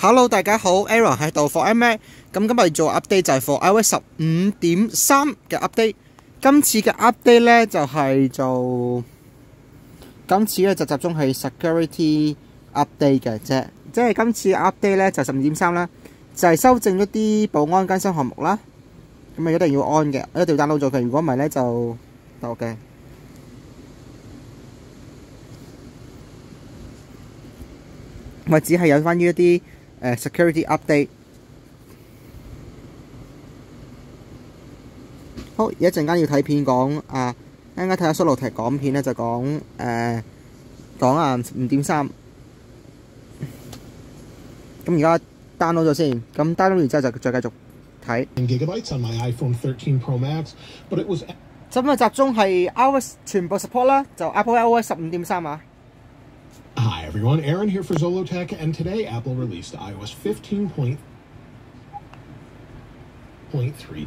Hello， 大家好 ，Aaron 喺度 for Mac。咁今日做 update 就係 for iOS 15.3嘅 update。今次嘅 update 咧就係做，今次咧就集中係 security update 嘅啫。即係今次 update 咧就15.3啦，就係修正一啲保安更新項目啦。咁啊一定要安嘅，一定要 download 咗佢。如果唔係咧就得嘅。咪只係有關於一啲security update。好，而一陣間要睇片講啊，一陣間睇下 Solo 題講片咧就講15.3。咁而家 download 咗先，咁 download 完之後就再繼續睇。Gigabytes on my iPhone 13 Pro Max, but it was 咁啊集中係 iOS 全部 support 啦，就 Apple iOS 15.3啊。Hi everyone, Aaron here for Zolotech, and today Apple released iOS 15.3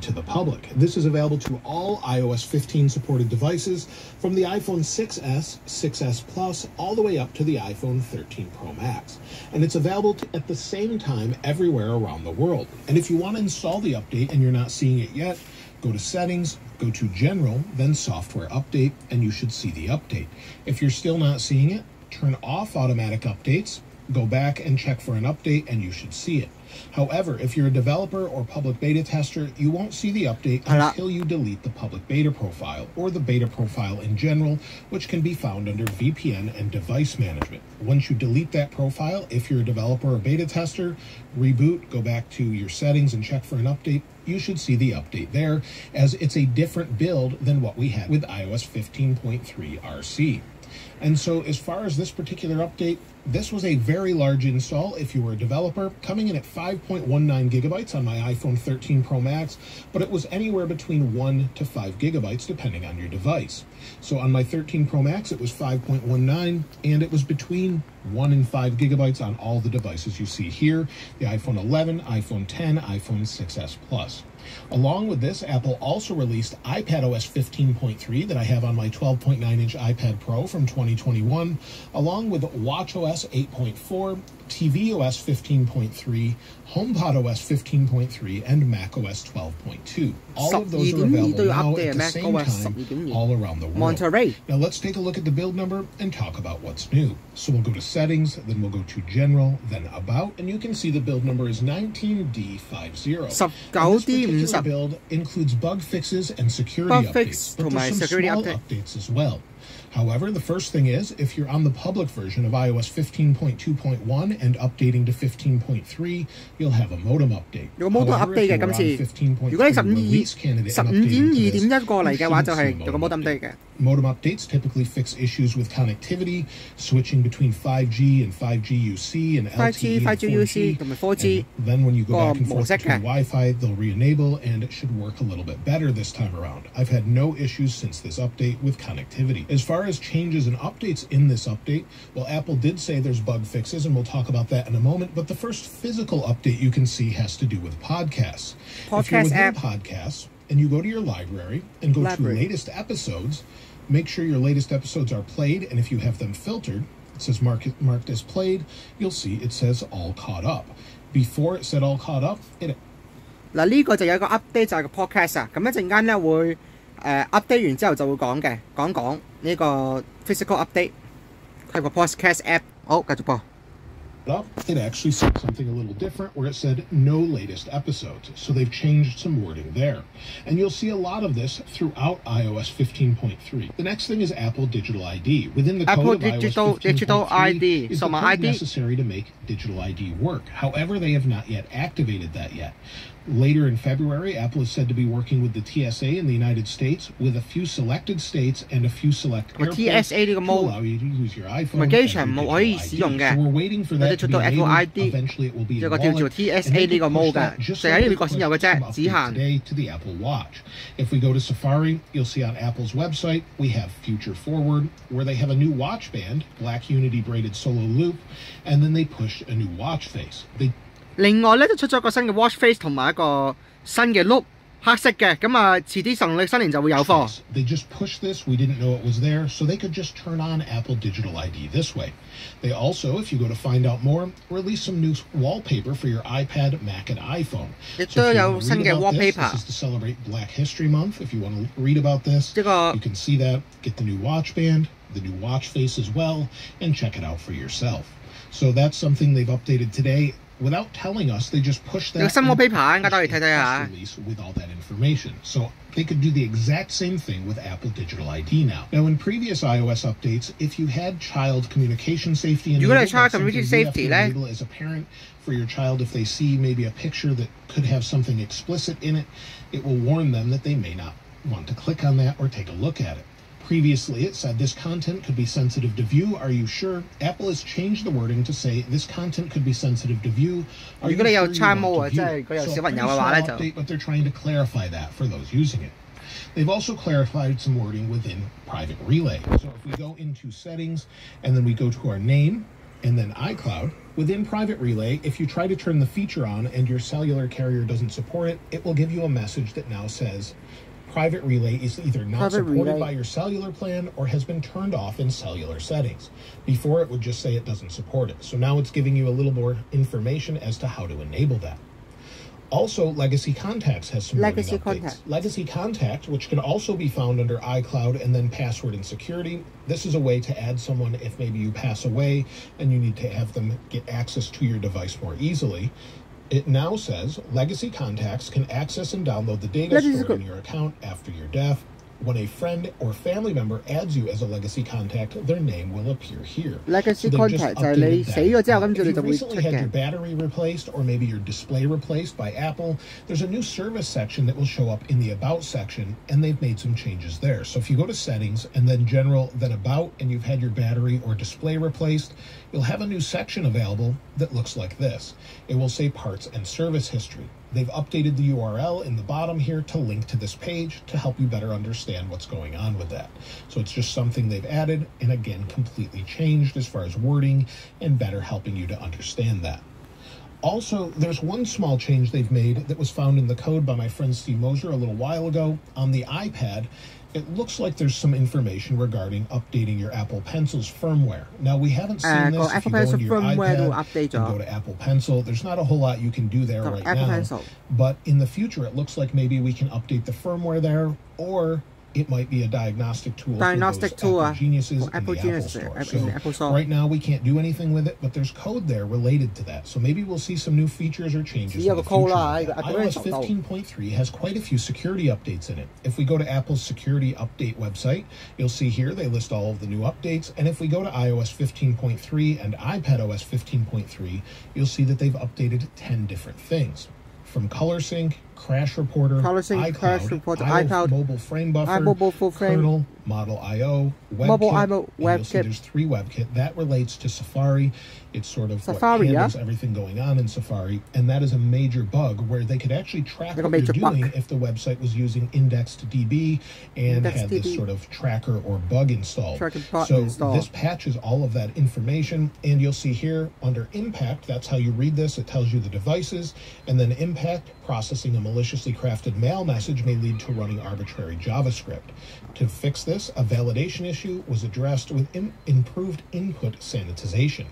to the public. This is available to all iOS 15 supported devices from the iPhone 6S, 6S Plus, all the way up to the iPhone 13 Pro Max. And it's available at the same time everywhere around the world. And if you want to install the update and you're not seeing it yet, go to Settings, go to General, then Software Update, and you should see the update. If you're still not seeing it, turn off automatic updates, go back and check for an update, and you should see it. However, if you're a developer or public beta tester, you won't see the update until you delete the public beta profile or the beta profile in general, which can be found under VPN and device management. Once you delete that profile, if you're a developer or beta tester, reboot, go back to your settings and check for an update. You should see the update there, as it's a different build than what we had with iOS 15.3 RC. And so as far as this particular update, this was a very large install if you were a developer, coming in at 5.19 gigabytes on my iPhone 13 Pro Max, but it was anywhere between 1 to 5 gigabytes depending on your device. So on my 13 Pro Max, it was 5.19, and it was between 1 and 5 gigabytes on all the devices you see here, the iPhone 11, iPhone 10, iPhone 6S Plus. Along with this, Apple also released iPadOS 15.3 that I have on my 12.9-inch iPad Pro from 2021, along with watchOS 8.4, tvOS 15.3, HomePodOS 15.3, and macOS 12.2. All of those are available now at the same time all around the world. Now let's take a look at the build number and talk about what's new. So we'll go to Settings, then we'll go to General, then About, and you can see the build number is 19D50. This particular build includes bug fixes and security updates, but there's some small updates as well. However, the first thing is, if you're on the public version of iOS 15.2.1 and updating to 15.3, you'll have a modem update. However, if you're on 15.3 release candidate and updating to this, modem updates typically fix issues with connectivity, switching between 5G and 5G UC and LTE and 4G. And then when you go back and forth between Wi-Fi, they'll re-enable, and it should work a little bit better this time around. I've had no issues since this update with connectivity. As far as changes and updates in this update, well, Apple did say there's bug fixes, and we'll talk about that in a moment, but the first physical update you can see has to do with podcasts. If you're within podcasts, and you go to your library and go to latest episodes, make sure your latest episodes are played, and if you have them filtered, it says marked as played, you'll see it says all caught up. Before it said all caught up, it 嗱呢個就有個 update 就係個 podcast 啊，咁一陣間咧會update 完之後就會講呢個 physical update 係個 podcast app。好，繼續播。It actually said something a little different where it said no latest episodes. So they've changed some wording there. And you'll see a lot of this throughout iOS 15.3. The next thing is Apple Digital ID. Within the code of iOS 15.3 is the code necessary to make Digital ID work. However, they have not yet activated that yet. Later in February, Apple is said to be working with the TSA in the United States with a few selected states and a few select airports to allow you to use your iPhone as your digital ID. So we're waiting for that to be enabled. Eventually it will be in wallet, and they can push that just like they did with the update today to the Apple Watch. If we go to Safari, you'll see on Apple's website, we have Future Forward, where they have a new watch band, black Unity braided solo loop, and then they pushed a new watch face. 另外咧就出咗個新嘅watch face 同埋一個新嘅 loop，黑色嘅，咁啊遲啲農曆新年就會有貨。They just pushed this. We didn't know it was there, so they could just turn on Apple Digital ID this way. They also, if you go to find out more, release some new wallpaper for your iPad, Mac, and iPhone. 亦都有新嘅 wallpaper。This is to celebrate Black History Month. If you want to read about this, you can see that. Get the new watch band, the new watch face as well, and check it out for yourself. So that's something they've updated today. Without telling us, they just pushed that release with all that information. So they could do the exact same thing with Apple Digital ID now. Now, in previous iOS updates, if you had child communication safety enabled, that's something you have to enable as a parent for your child. If they see maybe a picture that could have something explicit in it, it will warn them that they may not want to click on that or take a look at it. Previously, it said this content could be sensitive to view. Are you sure? Apple has changed the wording to say this content could be sensitive to view. Are you sure you want to view? So a pretty small update, but they're trying to clarify that for those using it. They've also clarified some wording within Private Relay. So if we go into Settings and then we go to our name and then iCloud, within Private Relay, if you try to turn the feature on and your cellular carrier doesn't support it, it will give you a message that now says Private Relay is either not supported by your cellular plan or has been turned off in cellular settings. Before, it would just say it doesn't support it. So now it's giving you a little more information as to how to enable that. Also, Legacy Contacts has some updates. Legacy Contact, which can also be found under iCloud and then Password and Security. This is a way to add someone if maybe you pass away and you need to have them get access to your device more easily. It now says Legacy Contacts can access and download the data stored in your account after your death. When a friend or family member adds you as a legacy contact, their name will appear here. Legacy contact 就係你死咗之後，跟住你就會出嘅。If you recently had your battery replaced or maybe your display replaced by Apple, there's a new service section that will show up in the About section, and they've made some changes there. So if you go to Settings and then General, then About, and you've had your battery or display replaced, you'll have a new section available that looks like this. It will say Parts and Service History. They've updated the URL in the bottom here to link to this page to help you better understand what's going on with that. So it's just something they've added and again completely changed as far as wording and better helping you to understand that. Also, there's one small change they've made that was found in the code by my friend Steve Moser a little while ago. On the iPad, it looks like there's some information regarding updating your Apple Pencil's firmware. Now, we haven't seen this. If you go into your iPad and go to Apple Pencil, there's not a whole lot you can do there right now. But in the future, it looks like maybe we can update the firmware there, or it might be a diagnostic tool for those Apple geniuses in the Apple Store. So right now we can't do anything with it, but there's code there related to that. So maybe we'll see some new features or changes in the future. iOS 15.3 has quite a few security updates in it. If we go to Apple's security update website, you'll see here they list all of the new updates. And if we go to iOS 15.3 and iPadOS 15.3, you'll see that they've updated 10 different things. From Color Sync, Crash Reporter, iCloud, Mobile Frame Buffer, Kernel, Model I/O, WebKit, and you'll see there's 3 WebKit. That relates to Safari. It's sort of what handles everything going on in Safari, and that is a major bug where they could actually track what you're doing if the website was using IndexedDB and had this sort of tracker or bug installed. So this patches all of that information, and you'll see here under Impact, that's how you read this. It tells you the devices, and then Impact, processing a maliciously crafted mail message may lead to running arbitrary JavaScript. To fix this, a validation issue was addressed with improved input sanitization.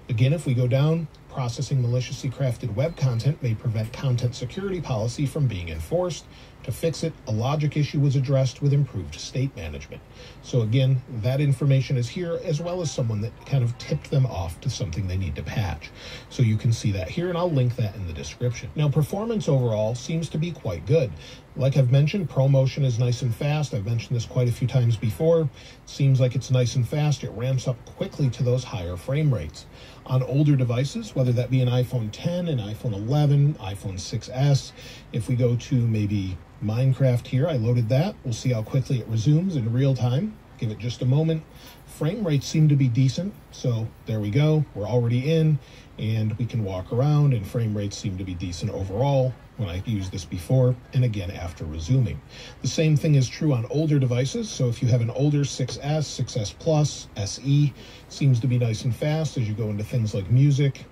Again, if we go down, processing maliciously crafted web content may prevent content security policy from being enforced. To fix it, a logic issue was addressed with improved state management. So again, that information is here, as well as someone that kind of tipped them off to something they need to patch. So you can see that here, and I'll link that in the description. Now, performance overall seems to be quite good. Like I've mentioned, ProMotion is nice and fast. I've mentioned this quite a few times before. It seems like it's nice and fast. It ramps up quickly to those higher frame rates. On older devices, whether that be an iPhone 10, an iPhone 11, iPhone 6S, if we go to maybe Minecraft here, I loaded that. We'll see how quickly it resumes in real time. Give it just a moment. Frame rates seem to be decent, so there we go. We're already in, and we can walk around, and frame rates seem to be decent overall when I used this before, and again after resuming. The same thing is true on older devices, so if you have an older 6S, 6S Plus, SE, seems to be nice and fast as you go into things like music,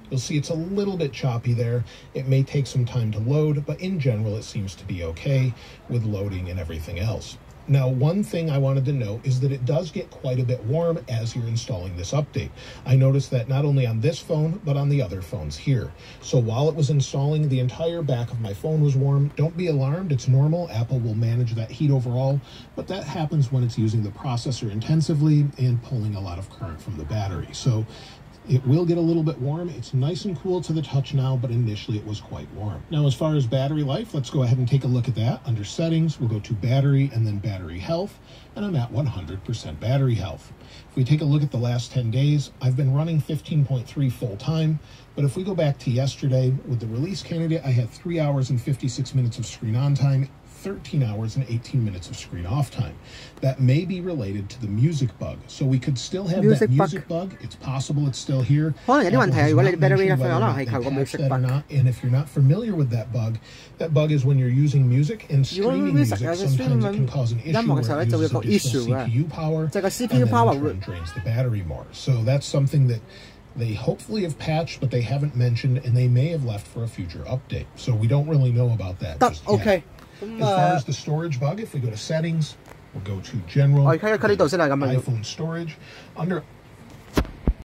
You'll see it's a little bit choppy there. It may take some time to load, but in general, it seems to be okay with loading and everything else. Now, one thing I wanted to note is that it does get quite a bit warm as you're installing this update. I noticed that not only on this phone, but on the other phones here. So while it was installing, the entire back of my phone was warm. Don't be alarmed, it's normal. Apple will manage that heat overall, but that happens when it's using the processor intensively and pulling a lot of current from the battery. So it will get a little bit warm. It's nice and cool to the touch now, but initially it was quite warm. Now, as far as battery life, let's go ahead and take a look at that. Under settings, we'll go to battery and then battery health, and I'm at 100% battery health. If we take a look at the last 10 days, I've been running 15.3 full time, but if we go back to yesterday with the release candidate, I had 3 hours and 56 minutes of screen on time, 13 hours and 18 minutes of screen off time. That may be related to the music bug. So we could still have that music bug. It's possible it's still here. And if you're not familiar with that bug is when you're using music and streaming music, sometimes it can cause an issue where it uses additional CPU power, and then in turn drains the battery more. So that's something that they hopefully have patched, but they haven't mentioned, and they may have left for a future update. So we don't really know about that just yet. As far as the storage bug, if we go to settings, we'll go to general, iPhone storage. Under